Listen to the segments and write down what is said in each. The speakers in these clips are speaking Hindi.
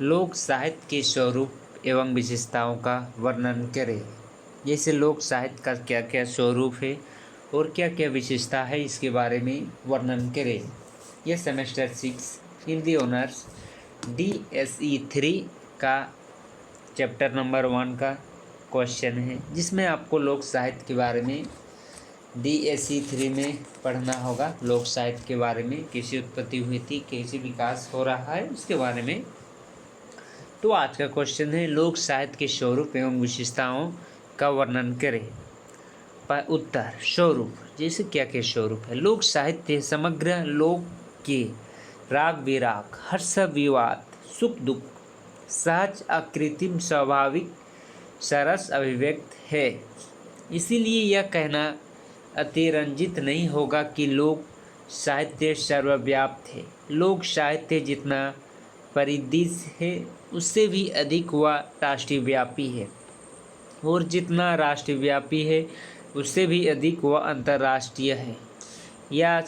लोक साहित्य के स्वरूप एवं विशेषताओं का वर्णन करें। जैसे लोक साहित्य का क्या क्या स्वरूप है और क्या क्या विशेषता है, इसके बारे में वर्णन करें। यह सेमेस्टर 6 हिंदी ऑनर्स DSE 3 का चैप्टर नंबर 1 का क्वेश्चन है, जिसमें आपको लोक साहित्य के बारे में DSE 3 में पढ़ना होगा। लोक साहित्य के बारे में, कैसी उत्पत्ति हुई थी, कैसे विकास हो रहा है, उसके बारे में। तो आज का क्वेश्चन है, लोक साहित्य के स्वरूप एवं विशेषताओं का वर्णन करें। उत्तर, स्वरूप। जैसे क्या क्या स्वरूप है। लोक साहित्य समग्र लोक के राग विराग, हर्ष विवाद, सुख दुख, सहज अकृत्रिम स्वाभाविक सरस अभिव्यक्त है। इसीलिए यह कहना अतिरंजित नहीं होगा कि लोक साहित्य सर्वव्याप्त है। लोक साहित्य जितना परिदृश्य है उससे भी अधिक वह राष्ट्रव्यापी है, और जितना राष्ट्रव्यापी है उससे भी अधिक वह अंतर्राष्ट्रीय है। यह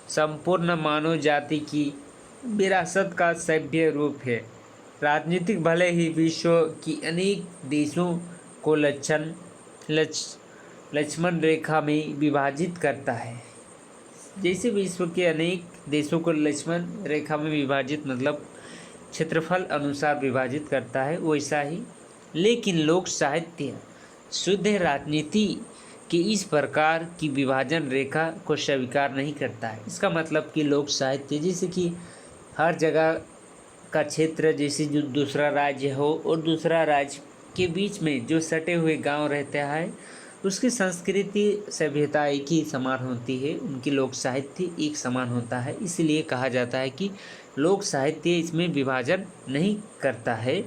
संपूर्ण मानव जाति की विरासत का सभ्य रूप है। राजनीतिक भले ही विश्व की अनेक देशों को लक्ष्मण रेखा में विभाजित करता है। जैसे विश्व के अनेक देशों को लक्ष्मण रेखा में विभाजित मतलब क्षेत्रफल अनुसार विभाजित करता है, वैसा ही लेकिन लोक साहित्य शुद्ध राजनीति के इस प्रकार की विभाजन रेखा को स्वीकार नहीं करता है। इसका मतलब कि लोक साहित्य जैसे कि हर जगह का क्षेत्र, जैसे जो दूसरा राज्य हो और दूसरा राज्य के बीच में जो सटे हुए गांव रहता है, उसकी संस्कृति सभ्यता एक ही समान होती है, उनकी लोक साहित्य एक समान होता है। इसलिए कहा जाता है कि लोक साहित्य इसमें विभाजन नहीं करता है,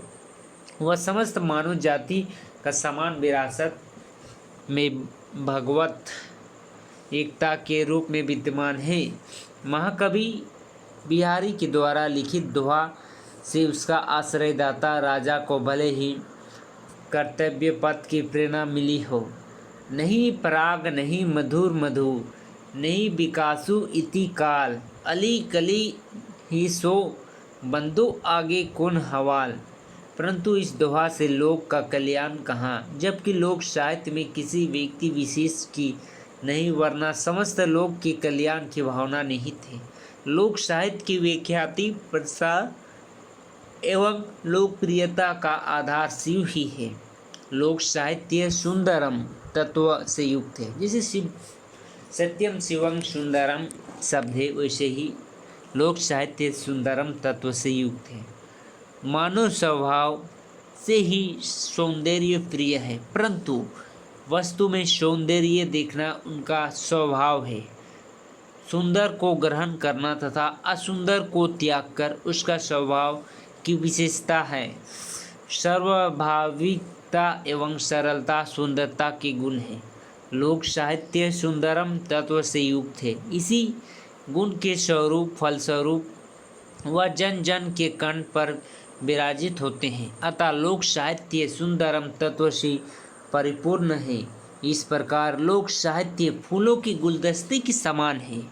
वह समस्त मानव जाति का समान विरासत में भगवत एकता के रूप में विद्यमान है। महाकवि बिहारी के द्वारा लिखित दोहा से उसका आश्रयदाता राजा को भले ही कर्तव्य पथ की प्रेरणा मिली हो। नहीं पराग नहीं मधुर मधु, नहीं विकासु इति काल, अली कली ही सो बंदो आगे कौन हवाल। परंतु इस दोहा से लोक का कल्याण कहाँ, जबकि लोक साहित्य में किसी व्यक्ति विशेष की नहीं वरना समस्त लोक के कल्याण की भावना निहित है। लोक साहित्य की व्याख्याति प्रसार एवं लोकप्रियता का आधार शिव ही है। लोक साहित्य सुंदरम तत्व से युक्त है। जैसे शिव सत्यम शिवम सुंदरम शब्द है, वैसे ही लोक साहित्य सुंदरम तत्व से युक्त है। मानव स्वभाव से ही सौंदर्य प्रिय है, परंतु वस्तु में सौंदर्य देखना उनका स्वभाव है। सुंदर को ग्रहण करना तथा असुंदर को त्याग कर उसका स्वभाव की विशेषता है। सर्वभाविकता एवं सरलता सुंदरता के गुण है। लोक साहित्य सुंदरम तत्व से युक्त है। इसी गुण के स्वरूप फलस्वरूप वह जन जन के कंठ पर विराजित होते हैं। अतः लोक साहित्य सुंदरम तत्व से परिपूर्ण है। इस प्रकार लोक साहित्य फूलों के गुलदस्ते के समान है,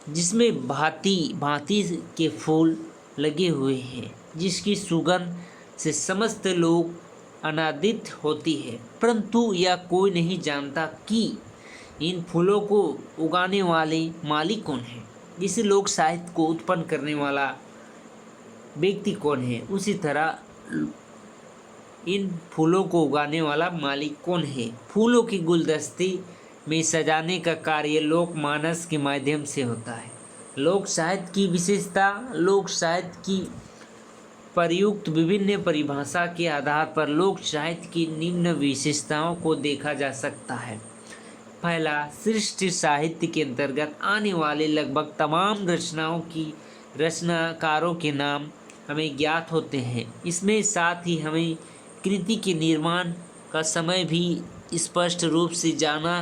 जिसमें भांति भांति के फूल लगे हुए हैं, जिसकी सुगंध से समस्त लोग आनंदित होती है। परंतु यह कोई नहीं जानता कि इन फूलों को उगाने वाले मालिक कौन है। जिस लोक साहित्य को उत्पन्न करने वाला व्यक्ति कौन है, उसी तरह इन फूलों को उगाने वाला मालिक कौन है। फूलों की गुलदस्ते में सजाने का कार्य लोकमानस के माध्यम से होता है। लोक साहित्य की विशेषता। लोक साहित्य की प्रयुक्त विभिन्न परिभाषा के आधार पर लोक साहित्य की निम्न विशेषताओं को देखा जा सकता है। पहला, सृष्टि साहित्य के अंतर्गत आने वाले लगभग तमाम रचनाओं की रचनाकारों के नाम हमें ज्ञात होते हैं। इसमें साथ ही हमें कृति के निर्माण का समय भी स्पष्ट रूप से जाना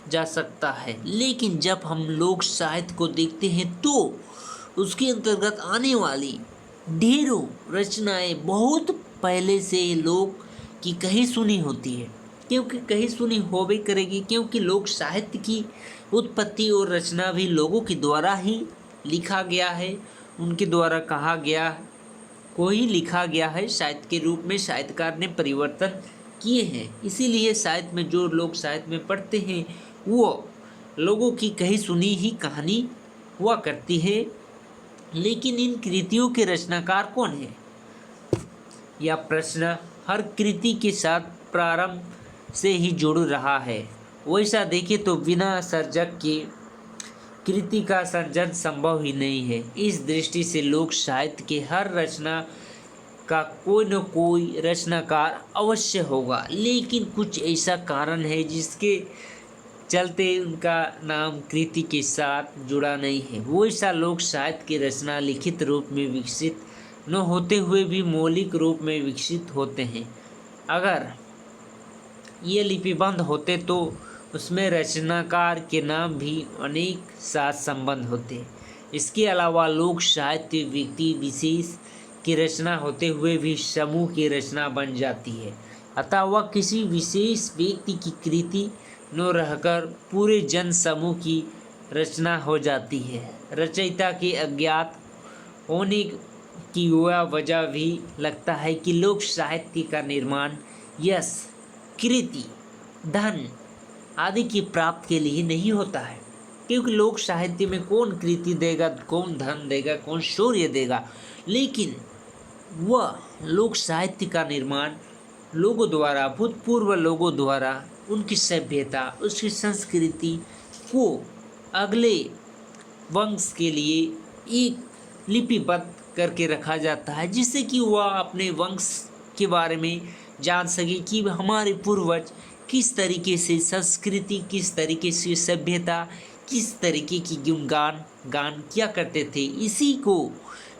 जा सकता है। लेकिन जब हम लोक साहित्य को देखते हैं तो उसके अंतर्गत आने वाली ढेरों रचनाएं बहुत पहले से लोग की कहीं सुनी होती है, क्योंकि कहीं सुनी होवे करेगी, क्योंकि लोक साहित्य की उत्पत्ति और रचना भी लोगों के द्वारा ही लिखा गया है उनके द्वारा कहा गया को ही लिखा गया है। साहित्य के रूप में साहित्यकार ने परिवर्तन किए हैं। इसीलिए साहित्य में जो लोग साहित्य में पढ़ते हैं वो लोगों की कही सुनी ही कहानी हुआ करती है। लेकिन इन कृतियों के रचनाकार कौन है? यह प्रश्न हर कृति के साथ प्रारंभ से ही जुड़ रहा है। वैसा देखें तो बिना सर्जक के कृति का सर्जन संभव ही नहीं है। इस दृष्टि से लोक साहित्य के हर रचना का कोई न कोई रचनाकार अवश्य होगा, लेकिन कुछ ऐसा कारण है जिसके चलते उनका नाम कृति के साथ जुड़ा नहीं है। वैसा लोक साहित्य की रचना लिखित रूप में विकसित न होते हुए भी मौलिक रूप में विकसित होते हैं। अगर ये लिपिबंध होते तो उसमें रचनाकार के नाम भी अनेक साथ संबंध होते। इसके अलावा लोक साहित्य व्यक्ति विशेष की रचना होते हुए भी समूह की रचना बन जाती है। अतः वह किसी विशेष व्यक्ति की कृति न रहकर पूरे जन समूह की रचना हो जाती है। रचयिता के अज्ञात होने की यह वजह भी लगता है कि लोक साहित्य का निर्माण यश, कीर्ति, धन आदि की प्राप्ति के लिए नहीं होता है, क्योंकि लोक साहित्य में कौन कीर्ति देगा, कौन धन देगा, कौन शौर्य देगा। लेकिन वह लोक साहित्य का निर्माण लोगों द्वारा, भूतपूर्व लोगों द्वारा उनकी सभ्यता, उसकी संस्कृति को अगले वंश के लिए एक लिपिबद्ध करके रखा जाता है, जिससे कि वह अपने वंश के बारे में जान सके कि हमारे पूर्वज किस तरीके से संस्कृति, किस तरीके से सभ्यता, किस तरीके की गान किया करते थे। इसी को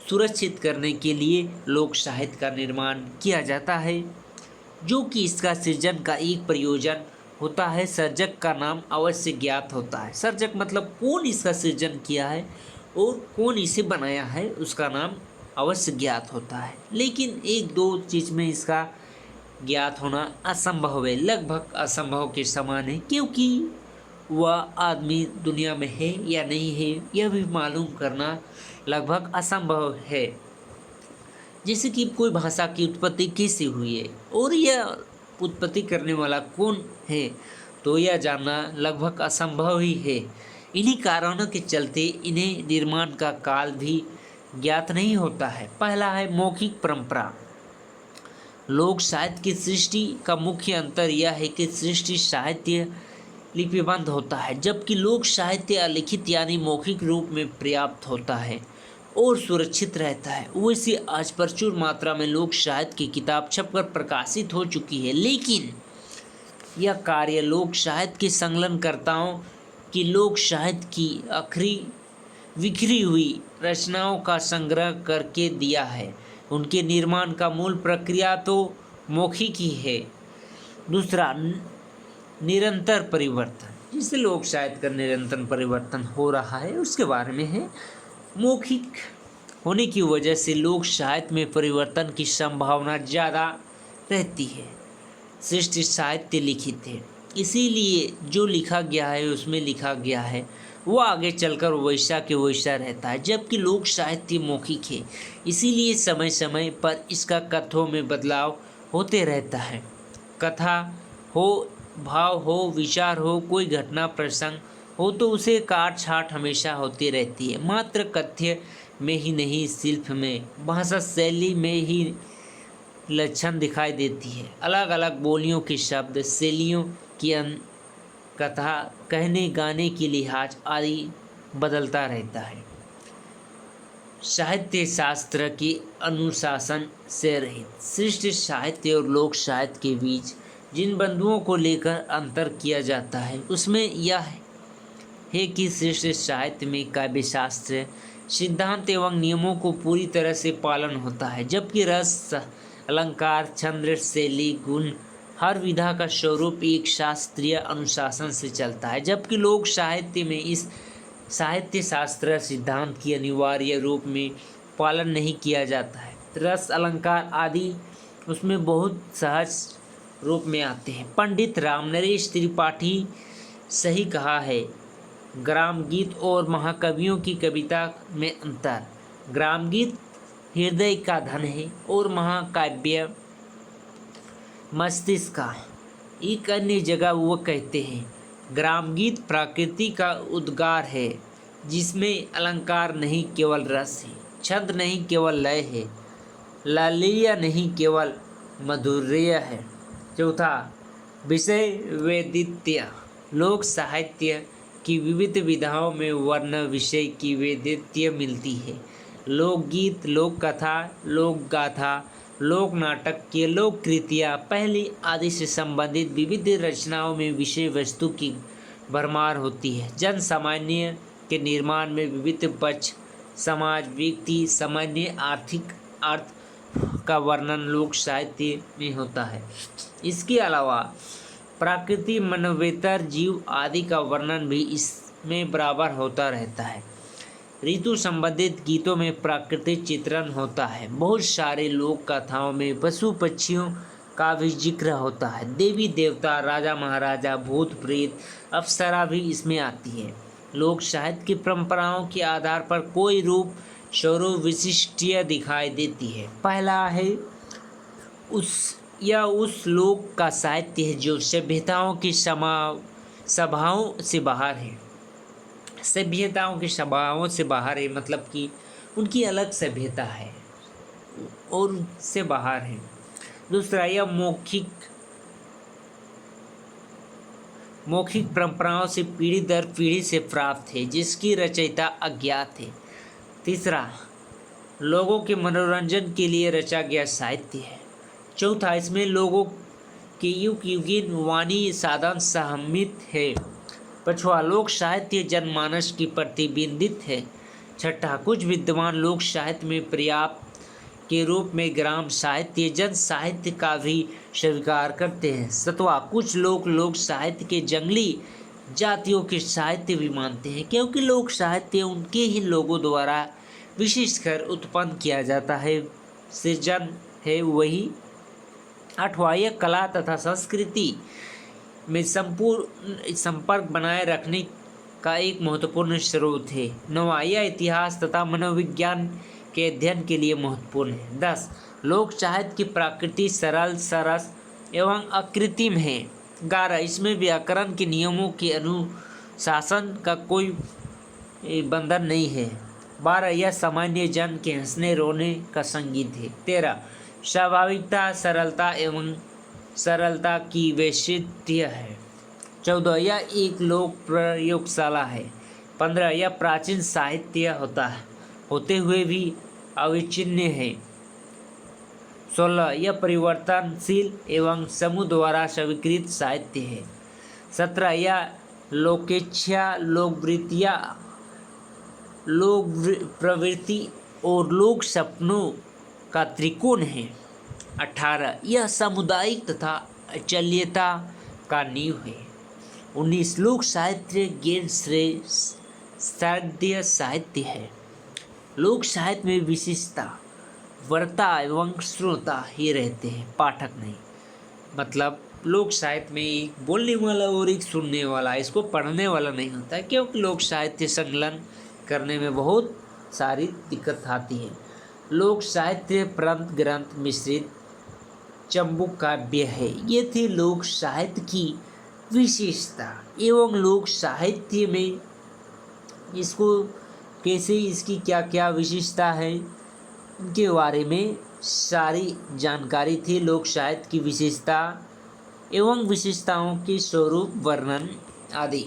सुरक्षित करने के लिए लोक साहित्य का निर्माण किया जाता है, जो कि इसका सृजन का एक प्रयोजन होता है। सर्जक का नाम अवश्य ज्ञात होता है। सर्जक मतलब कौन इसका सृजन किया है और कौन इसे बनाया है, उसका नाम अवश्य ज्ञात होता है। लेकिन एक दो चीज़ में इसका ज्ञात होना असंभव है, लगभग असंभव के समान है, क्योंकि वह आदमी दुनिया में है या नहीं है यह भी मालूम करना लगभग असंभव है। जैसे कि कोई भाषा की उत्पत्ति कैसे हुई है और यह उत्पत्ति करने वाला कौन है, तो यह जानना लगभग असंभव ही है। इन्हीं कारणों के चलते इन्हें निर्माण का काल भी ज्ञात नहीं होता है। पहला है मौखिक परंपरा। लोक साहित्य की सृष्टि का मुख्य अंतर यह है कि सृष्टि साहित्य लिपिबद्ध होता है, जबकि लोक साहित्य अलिखित यानी मौखिक रूप में पर्याप्त होता है और सुरक्षित रहता है। वैसे आज प्रचुर मात्रा में लोक साहित्य की किताब छपकर प्रकाशित हो चुकी है, लेकिन यह कार्य लोक साहित्य के संकलनकर्ताओं की लोक साहित्य की बिखरी हुई रचनाओं का संग्रह करके दिया है। उनके निर्माण का मूल प्रक्रिया तो मौखिक ही है। दूसरा, निरंतर परिवर्तन। जिससे लोक साहित्य का निरंतर परिवर्तन हो रहा है उसके बारे में है। मौखिक होने की वजह से लोक साहित्य में परिवर्तन की संभावना ज़्यादा रहती है। सृष्टि साहित्य लिखित है, इसीलिए जो लिखा गया है उसमें लिखा गया है वो आगे चलकर वैसा के वैसा रहता है, जबकि लोक साहित्य मौखिक है, इसीलिए समय समय पर इसका कथों में बदलाव होते रहता है। कथा हो, भाव हो, विचार हो, कोई घटना प्रसंग हो तो उसे काट छाट हमेशा होती रहती है। मात्र कथ्य में ही नहीं, शिल्प में, भाषा शैली में ही लक्षण दिखाई देती है। अलग अलग बोलियों के शब्द, शैलियों की कथा कहने गाने की लिहाज आदि बदलता रहता है। साहित्य शास्त्र के अनुशासन से रहित सृष्टि साहित्य और लोक साहित्य के बीच जिन बिंदुओं को लेकर अंतर किया जाता है उसमें यह है कि सृष्टि साहित्य में काव्य शास्त्र सिद्धांत एवं नियमों को पूरी तरह से पालन होता है, जबकि रस, अलंकार, छंद, शैली, गुण हर विधा का स्वरूप एक शास्त्रीय अनुशासन से चलता है। जबकि लोक साहित्य में इस साहित्य शास्त्र सिद्धांत की अनिवार्य रूप में पालन नहीं किया जाता है। रस, अलंकार आदि उसमें बहुत सहज रूप में आते हैं। पंडित रामनरेश त्रिपाठी सही कहा है, ग्राम गीत और महाकवियों की कविता में अंतर। ग्राम गीत हृदय का धन है और महाकाव्य मस्तिष्क का। एक अन्य जगह वो कहते हैं, ग्राम गीत प्रकृति का उद्गार है जिसमें अलंकार नहीं केवल रस है, छंद नहीं केवल लय है, लालिया नहीं केवल माधुर्य है। चौथा, विषय वैविध्य। लोक साहित्य की विविध विधाओं में वर्ण विषय की वैविध्य मिलती है। लोकगीत, लोक कथा, लोक गाथा, लोक नाटक के लोक कृतियाँ पहली आदि से संबंधित विविध रचनाओं में विषय वस्तु की भरमार होती है। जन सामान्य के निर्माण में विविध पक्ष, समाज, व्यक्ति, सामान्य, आर्थिक अर्थ का वर्णन लोक साहित्य में होता है। इसके अलावा प्रकृति, मानवेतर, जीव आदि का वर्णन भी इसमें बराबर होता रहता है। ऋतु संबंधित गीतों में प्राकृतिक चित्रण होता है। बहुत सारे लोक कथाओं में पशु पक्षियों का भी जिक्र होता है। देवी देवता, राजा महाराजा, भूत प्रेत, अप्सरा भी इसमें आती है। लोक साहित्य की परंपराओं के आधार पर कोई रूप स्वरूप विशिष्टियाँ दिखाई देती है। पहला है उस लोक का साहित्य है जो सभ्यताओं की सभाओं से बाहर है। सभ्यताओं की सभाओं से बाहर है मतलब कि उनकी अलग सभ्यता है और उससे बाहर है। दूसरा, यह मौखिक परंपराओं से पीढ़ी दर पीढ़ी से प्राप्त है जिसकी रचयिता अज्ञात है। तीसरा, लोगों के मनोरंजन के लिए रचा गया साहित्य है। चौथा, इसमें लोगों के युगीन वाणी साधन सम्मिलित है। पांचवा, लोक साहित्य जनमानस की प्रतिबिंबित है। छठा, कुछ विद्वान लोक साहित्य में पर्याप्त के रूप में ग्राम साहित्य, जन साहित्य का भी स्वीकार करते हैं। सातवां, कुछ लोक साहित्य के जंगली जातियों के साहित्य भी मानते हैं क्योंकि लोक साहित्य उनके ही लोगों द्वारा विशेषकर उत्पन्न किया जाता है, सृजन है वही। आठवां, यह कला तथा संस्कृति में संपूर्ण संपर्क बनाए रखने का एक महत्वपूर्ण स्रोत है। नौवां, यह इतिहास तथा मनोविज्ञान के अध्ययन के लिए महत्वपूर्ण है। 10, लोक साहित्य की प्रकृति सरल, सरस एवं अकृत्रिम है। 11, इसमें व्याकरण के नियमों के अनुशासन का कोई बंधन नहीं है। 12, यह सामान्य जन के हंसने रोने का संगीत है। 13, स्वाभाविकता, सरलता एवं सरलता की वैशिष्ट्य है। 14, यह एक लोक प्रयोगशाला है। 15, यह प्राचीन साहित्य होते हुए भी अविच्छिन्न है। 16, यह परिवर्तनशील एवं समूह द्वारा स्वीकृत साहित्य है। 17, यह लोकेच्छा, लोकवृत्तियाँ, लोक प्रवृत्ति और लोक सपनों का त्रिकोण है। 18, यह सामुदायिक तथा अचल्यता का नींव है। 19, लोक साहित्य गैर श्रद्धेय साहित्य है। लोक साहित्य में विशेषता वक्ता एवं श्रोता ही रहते हैं, पाठक नहीं। मतलब लोक साहित्य में एक बोलने वाला और एक सुनने वाला, इसको पढ़ने वाला नहीं होता है क्योंकि लोक साहित्य संकलन करने में बहुत सारी दिक्कत आती है। लोक साहित्य प्रंथ ग्रंथ मिश्रित चंबुक काव्य है। ये थी लोक साहित्य की विशेषता एवं लोक साहित्य में इसको कैसे, इसकी क्या क्या विशेषता है उनके बारे में सारी जानकारी थी। लोक साहित्य की विशेषता एवं विशेषताओं के स्वरूप वर्णन आदि।